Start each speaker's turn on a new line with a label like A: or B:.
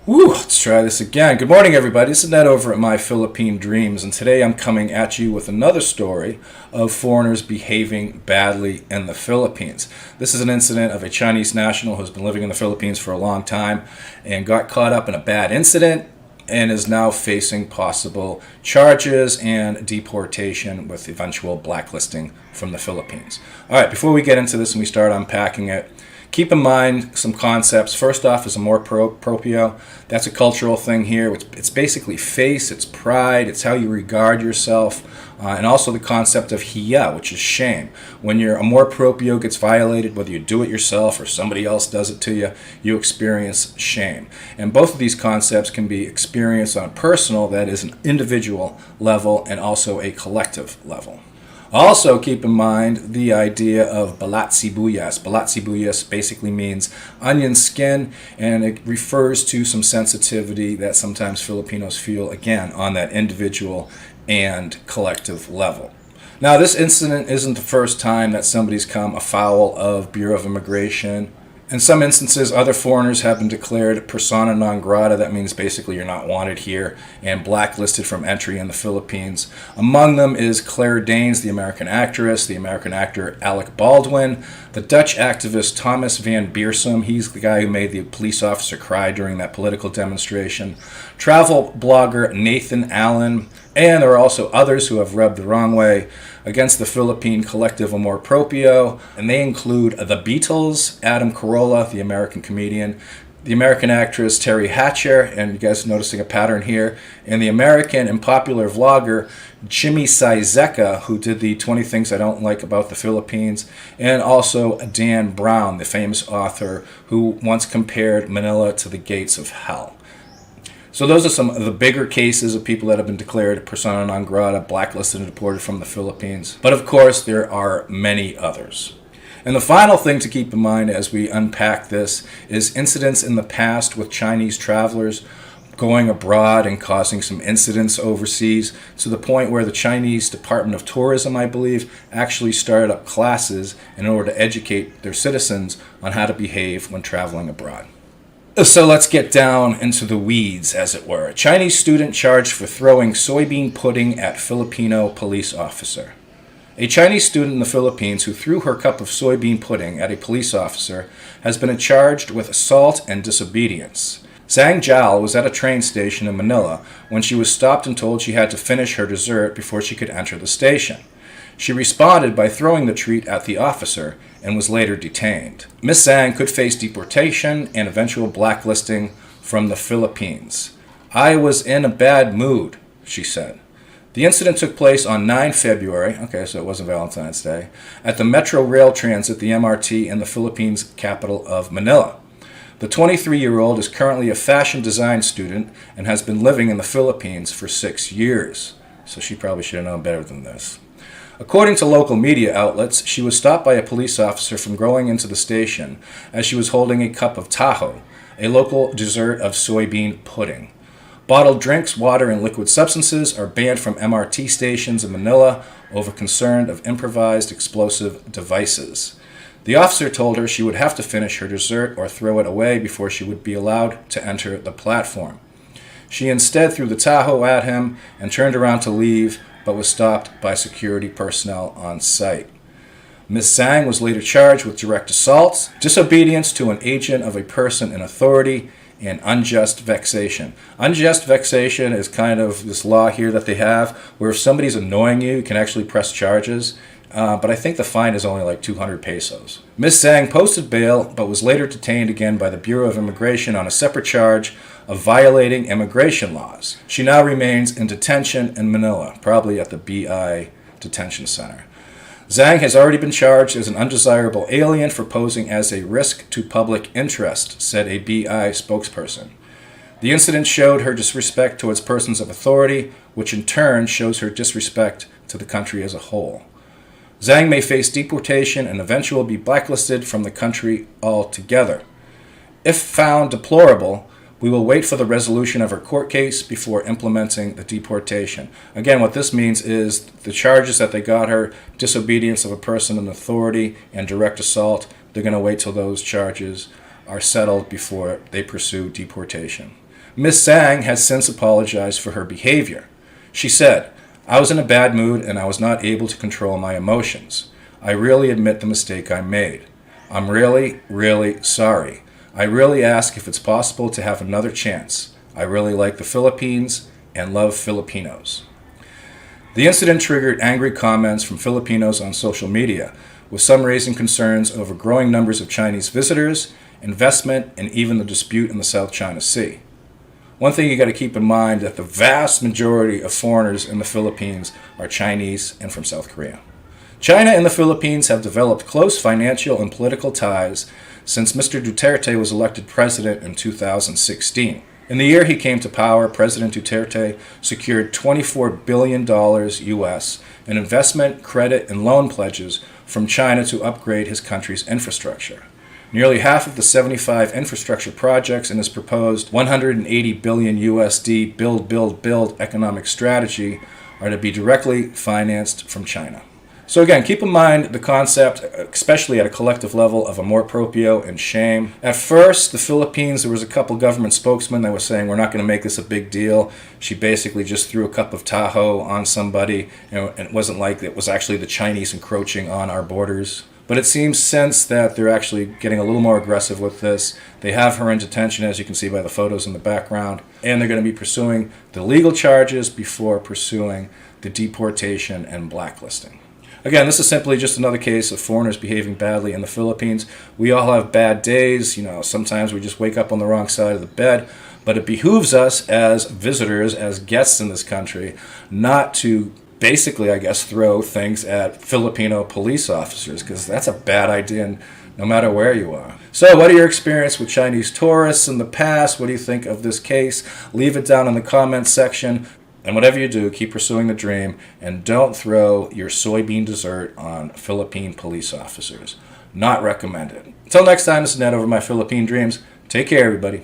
A: Woo, let's try this again. Good morning, everybody. This is Ned over at My Philippine Dreams, and today I'm coming at you with another story of foreigners behaving badly in the Philippines. This is an incident of a Chinese national who's been living in the Philippines for a long time and got caught up in a bad incident and is now facing possible charges and deportation with eventual blacklisting from the Philippines. All right, before we get into this and we start unpacking it, keep in mind some concepts. First off is amor proprio. That's a cultural thing here. It's basically face, it's pride, it's how you regard yourself, and also the concept of hiya, which is shame. When your amor proprio gets violated, whether you do it yourself or somebody else does it to you, you experience shame. And both of these concepts can be experienced on a personal, that is an individual level, and also a collective level. Also, keep in mind the idea of balat sibuyas. Balat sibuyas basically means onion skin, and it refers to some sensitivity that sometimes Filipinos feel, again, on that individual and collective level. Now, this incident isn't the first time that somebody's come afoul of Bureau of Immigration. In some instances, other foreigners have been declared persona non grata. That means basically you're not wanted here and blacklisted from entry in the Philippines. Among them is Claire Danes, the American actress, the American actor Alec Baldwin, the Dutch activist Thomas van Beersum. He's the guy who made the police officer cry during that political demonstration. Travel blogger Nathan Allen. And there are also others who have rubbed the wrong way against the Philippine collective amor proprio, and they include the Beatles, Adam Carolla, the American comedian, the American actress Terry Hatcher, and you guys are noticing a pattern here, and the American and popular vlogger Jimmy Saizeka, who did the 20 Things I Don't Like About the Philippines, and also Dan Brown, the famous author who once compared Manila to the gates of hell. So those are some of the bigger cases of people that have been declared persona non grata, blacklisted, and deported from the Philippines. But of course, there are many others. And the final thing to keep in mind as we unpack this is incidents in the past with Chinese travelers going abroad and causing some incidents overseas, to the point where the Chinese Department of Tourism, I believe, actually started up classes in order to educate their citizens on how to behave when traveling abroad. So let's get down into the weeds, as it were. A Chinese student charged for throwing soybean pudding at Filipino police officer. A Chinese student in the Philippines who threw her cup of soybean pudding at a police officer has been charged with assault and disobedience. Zhang Jiale was at a train station in Manila when she was stopped and told she had to finish her dessert before she could enter the station. She responded by throwing the treat at the officer and was later detained. Ms. Zhang could face deportation and eventual blacklisting from the Philippines. "I was in a bad mood," she said. The incident took place on 9 February, okay, so it wasn't Valentine's Day, at the Metro Rail Transit, the MRT, in the Philippines capital of Manila. The 23-year-old is currently a fashion design student and has been living in the Philippines for 6 years. So she probably should have known better than this. According to local media outlets, she was stopped by a police officer from going into the station as she was holding a cup of taho, a local dessert of soybean pudding. Bottled drinks, water, and liquid substances are banned from MRT stations in Manila over concern of improvised explosive devices. The officer told her she would have to finish her dessert or throw it away before she would be allowed to enter the platform. She instead threw the taho at him and turned around to leave, but was stopped by security personnel on site. Ms. Zhang was later charged with direct assault, disobedience to an agent of a person in authority, and unjust vexation. Unjust vexation is kind of this law here that they have, where if somebody's annoying you, you can actually press charges. But I think the fine is only like 200 pesos. Ms. Zhang posted bail, but was later detained again by the Bureau of Immigration on a separate charge of violating immigration laws. She now remains in detention in Manila, probably at the BI detention center. Zhang has already been charged as an undesirable alien for posing as a risk to public interest, said a BI spokesperson. The incident showed her disrespect towards persons of authority, which in turn shows her disrespect to the country as a whole. Zhang may face deportation and eventually be blacklisted from the country altogether. If found deplorable, we will wait for the resolution of her court case before implementing the deportation. Again, what this means is the charges that they got her, disobedience of a person in authority and direct assault, they're going to wait till those charges are settled before they pursue deportation. Miss Zhang has since apologized for her behavior. She said, "I was in a bad mood and I was not able to control my emotions. I really admit the mistake I made. I'm really, really sorry. I really ask if it's possible to have another chance. I really like the Philippines and love Filipinos." The incident triggered angry comments from Filipinos on social media, with some raising concerns over growing numbers of Chinese visitors, investment, and even the dispute in the South China Sea. One thing you got to keep in mind that the vast majority of foreigners in the Philippines are Chinese and from South Korea. China and the Philippines have developed close financial and political ties since Mr. Duterte was elected president in 2016. In the year he came to power, President Duterte secured $24 billion US in investment, credit, and loan pledges from China to upgrade his country's infrastructure. Nearly half of the 75 infrastructure projects in his proposed $180 billion USD build economic strategy are to be directly financed from China. So again, keep in mind the concept, especially at a collective level, of amor proprio and shame. At first, the Philippines, there was a couple government spokesmen that were saying, we're not going to make this a big deal. She basically just threw a cup of taho on somebody, and it wasn't like it was actually the Chinese encroaching on our borders. But it seems since that they're actually getting a little more aggressive with this. They have her in detention, as you can see by the photos in the background, and they're going to be pursuing the legal charges before pursuing the deportation and blacklisting. Again, this is simply just another case of foreigners behaving badly in the Philippines. We all have bad days. Sometimes we just wake up on the wrong side of the bed. But it behooves us as visitors, as guests in this country, not to basically, I guess, throw things at Filipino police officers, because that's a bad idea no matter where you are. So what are your experience with Chinese tourists in the past? What do you think of this case? Leave it down in the comments section. And whatever you do, keep pursuing the dream, and don't throw your soybean dessert on Philippine police officers. Not recommended. Until next time, this is Ned over my Philippine Dreams. Take care, everybody.